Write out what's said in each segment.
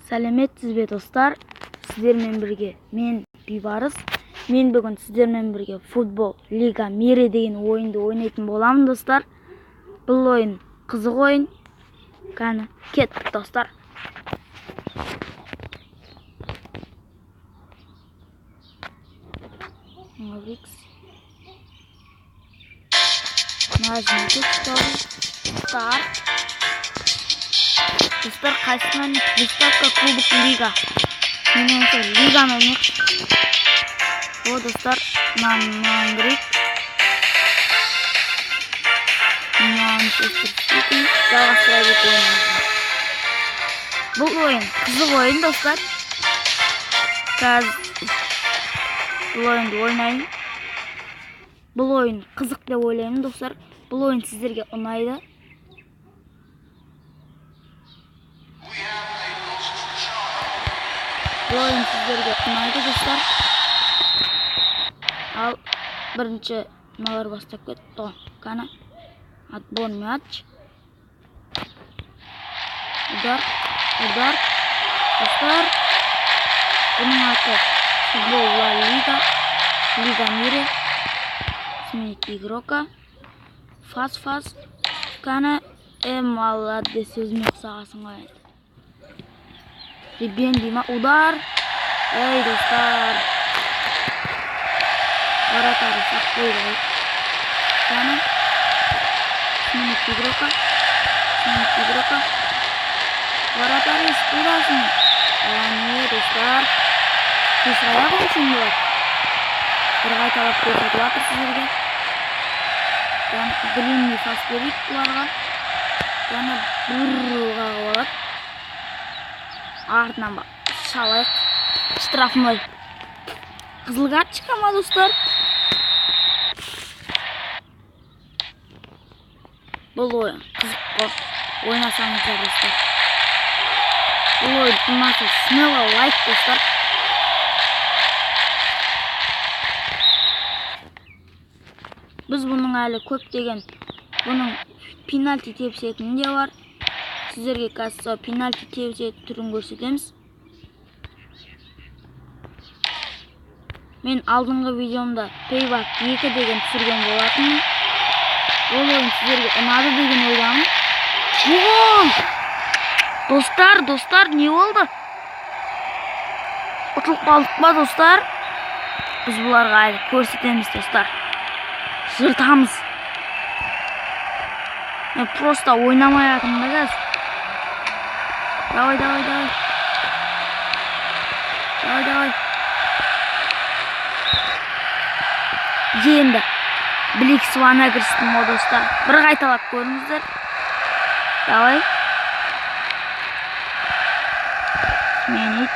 Сәлеметсіз бе достар? Сіздермен бірге мен Бейбарыс. Мен бүгін сіздермен бірге футбол лига мере деген ойынды ойнайтын боламын достар. Бұл ойын қызық ойын. Қане, кеттік достар. Нажмите старт. Достар, қайсынан приставка кубок лига. Мен осы лиганы ойнайық. О, достар, Мандрик. Манчестер Сити. Жалғастыра кетеміз. Бұл ойын қызық ойын, достар. Қазір бұл ойынды ойнайын. Бұл ойын қызық деп ойлаймын, достар. Бұл ойын сіздерге ұнайды. Бұл ойын сіздерге ұнайды, достар. Ал бірінші мыналар бастап кетті. Қане, отбор мяч. Удар. Достар, бұның аты футбол ла лига. Лига мире. Сменить игрока. Фас. Қане, молодец, өзіме ұқсағасын қойын. Ребен дейма, удар. Эй, достар. Вратарь сақ қойды. Қане, сменить игрока. Вратарь испудасын. Не, достар. Кесірая қойсын болады. Бір қайталап көрсетіп атыр сіздерге. Длинный фас берейік бұларға. Қане, бұрға қылады. Артынан ба, шалайық. Штрафной. Қызыл карточка ма, достар? Бұл ойын қызық қой. Ойнасаңыздар, достар. Бұл ойын ұнаса смело лайк, достар. Біз бұның әлі көптеген бұның пенальти тепсетін де бар. Сіздерге қазір пенальти тепсетін түрін көрсетеміз. Мен алдыңғы видеомда Payback 2 деген түсірген болатынмын. Ол ойын сіздерге ұнады деген ойдамын. Достар, не болды? Ұтылып қалдық па, достар? Біз бұларға әлі көрсетеміз, достар. Жыртамыз. Мен просто ойнамай атымда кәз. Давай. Енді Блик Свана кірістім, о, достар. Бір қайталап көріңіздер. Давай. Сменить.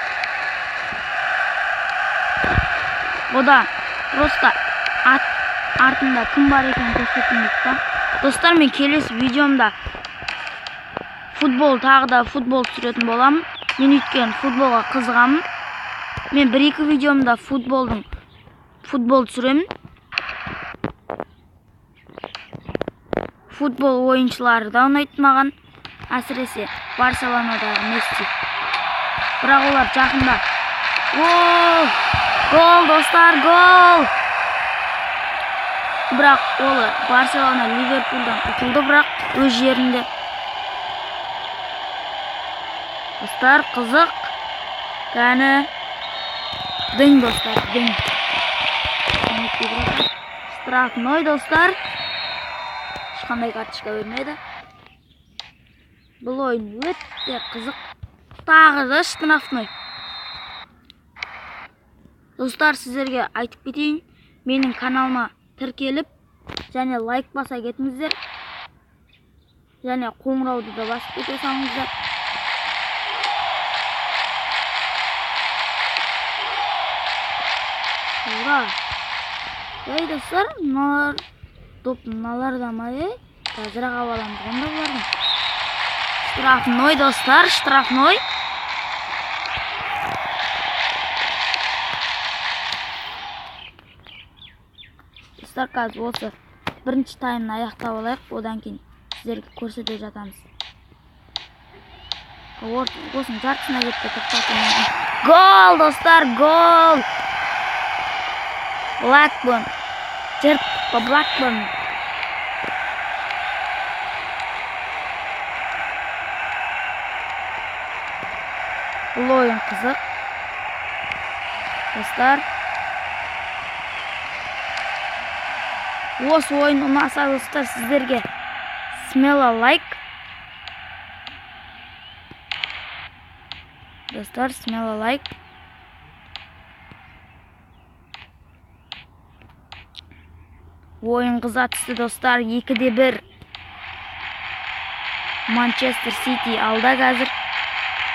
Ода просто артында кім бар екен көрсетілмейді да. Достар, мен келесі видеомда тағы да футбол түсіретін боламын. Мен өйткені футболға қызығамын. Мен 1-2 видеомда футбол түсіремін. Футбол ойыншылары да ұнайды маған. Әсіресе Барселонадағы Месси. Бірақ олар жақында. Гол, достар, гол! Бірақ олар Барселона Ливерпульдан ұтылды, бірақ өз жерінде. Достар, қызық. Қане, дың, достар, дың. Штрафной, достар. Ешқандай карточка бермеді. Бұл ойын өте қызық. Тағы да штрафной. Достар, сіздерге айтып кетейін. Менің каналыма тіркеліп, және лайк баса кетіңіздер. Және қоңырауды да басып кете салыңыздар. Ура! Ей, достар, мыналар да ма, қазірақ аваламыз онда бұлардың. Штрафной, достар, штрафной. Достар, қазір осы бірінші таймын аяқтап алайық, одан кейін сіздерге көрсете жатамыз. Осының жартысына кетті, тоқтату. Гол, достар, гол! Blackburn. Жыртық Blackburn. Бұл ойын қызық. Достар. Осы ойын ұнаса достар сіздерге смело лайк. Достар, смело лайк. Ойын қыза түсті достар. 2-1. Манчестер Сити алда қазір.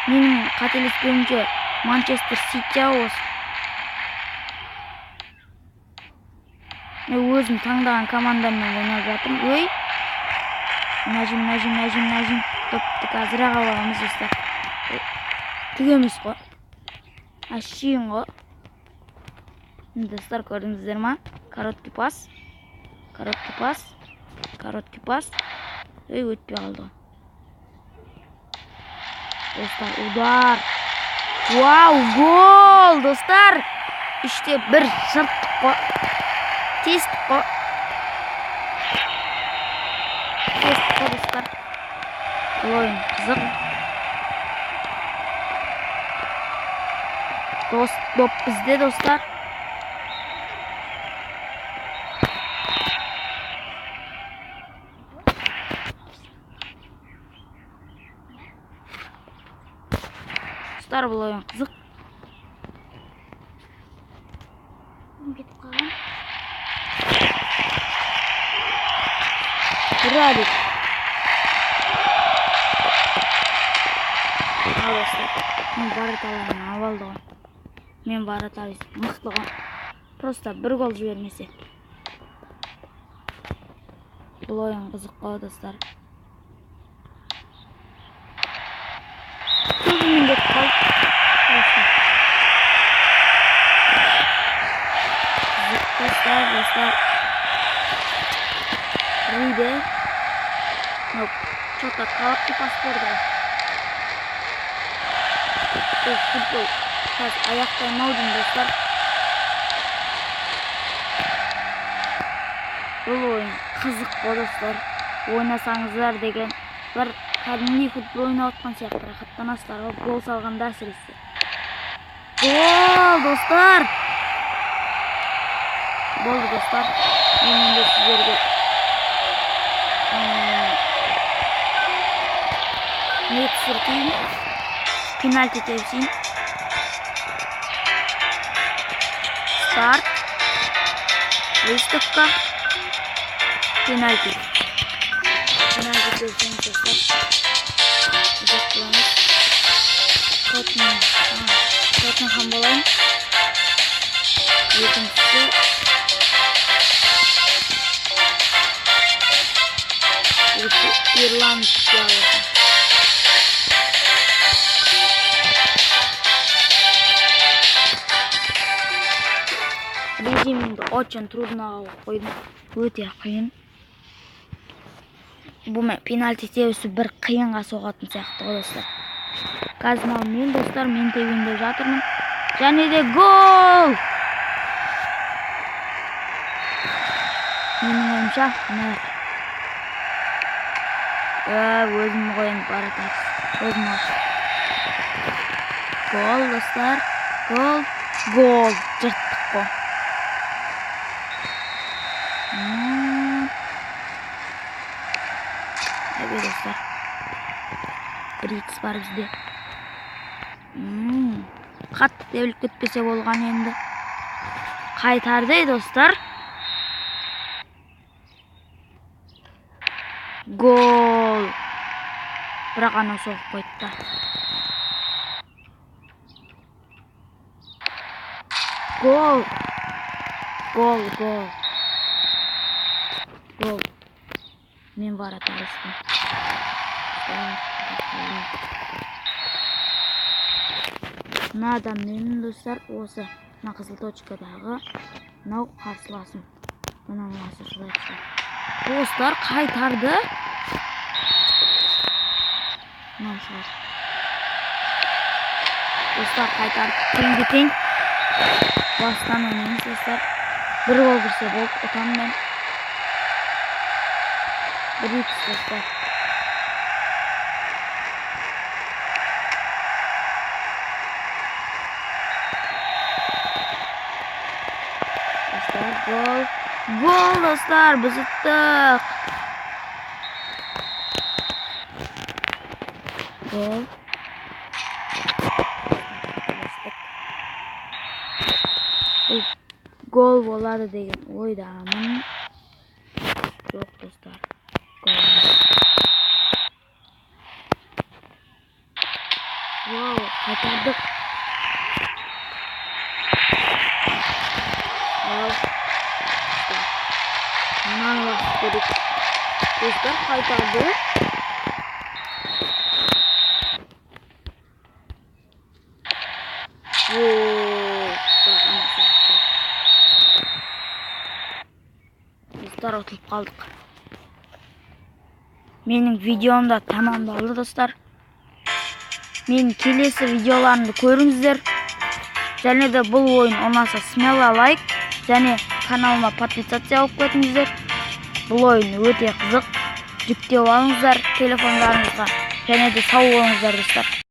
Менің қателеспеуімше Манчестер Сити осы. Мен өзім таңдаған командаммен ойнап жатырмын. Ой. Нәжім. Топты қазір аламыз достар. Тігеміз ғой. Ашиын ғой. Достар, көрдіңіздер ма? Короткий пас. Ой, өтпей қалды. Достар, удар. Вау, гол, достар. 3-1 жырттық қой. Тестік қой. Достар. Ойын қызық. Доп бізде, достар. Достар, бұл ойын қызық. Кетіп қалған. Радик. Достар, мен бараталайын алды ғой. Мен бараталайын мықты ғой. Просто бір гол жібермесе. Бұл ойын қызық қой, достар. Көзіммен кетіп қалды. Достар. Риде. Что-то короткий пас берді. Футбол. Қазір аяқтаймаудың, достар. Бұл ойын қызық қой, достар. Ойнасаңыздар деген бір кәдімгідей футбол ойнап отқан сияқты рахаттанасыздар ғой, гол салғанда әсіресе. Гол, достар! Болды, достар. Мен де сіздерге не түсіртейін, пенальти тепсейін. Старт. Выставка. Пенальти. Пенальти тепсейін, достар. Ұзақтыламыз. Тоттенхэм болайын. Екіншісі. Ирланд делается. Режимді очень трудно қойдым. Өте қиын. Бұл пенальти тебісі бір қиынға соғатын сияқты ғой, достар. Қазір мен, достар, мен тебенде жатырмын. Және де гол! Менің ойымша, өзім қойын баратайыз. Өзім осы. Гол, достар. Гол. Жырттық қой. Достар. 1-2 бар бізде. Қатты дебіліп кетпесе болған енді. Қайтарды, достар. Гол. Бірақ ана соғып қойды. Гол. Мен баратайыстым. Мына менің, достар, осы мына қызыл точкадағы мынау қарсыласым. Мына шылайықшы. Достар, қайтарды. Мынау шығар. Dostlar kaytardık. Tengге тең. Бастан ойнаймыз достар. Bir gol kirse болуп отам мен. 1-2 dostlar. Dostlar gol. Gol dostlar, biz uttuk. Gol. Gol bo'ladi degan o'ydaman. Yo'q do'stlar. Gol. Wow, qaytardik. Mana vaqt kerak. Do'stlar qaytardik. Dostlar otilib qoldik. Mening videom da tamamlandı dostlar. Mening kelesi videolarimni ko'ringizlar. Және de бұл ойын ұнаса смело лайк және kanalıma подписаться olib кетіңіздер. Бұл ойын өте қызық. Жүктеп алыңыздар телефондарыңызға. Және де сау болыңыздар достар.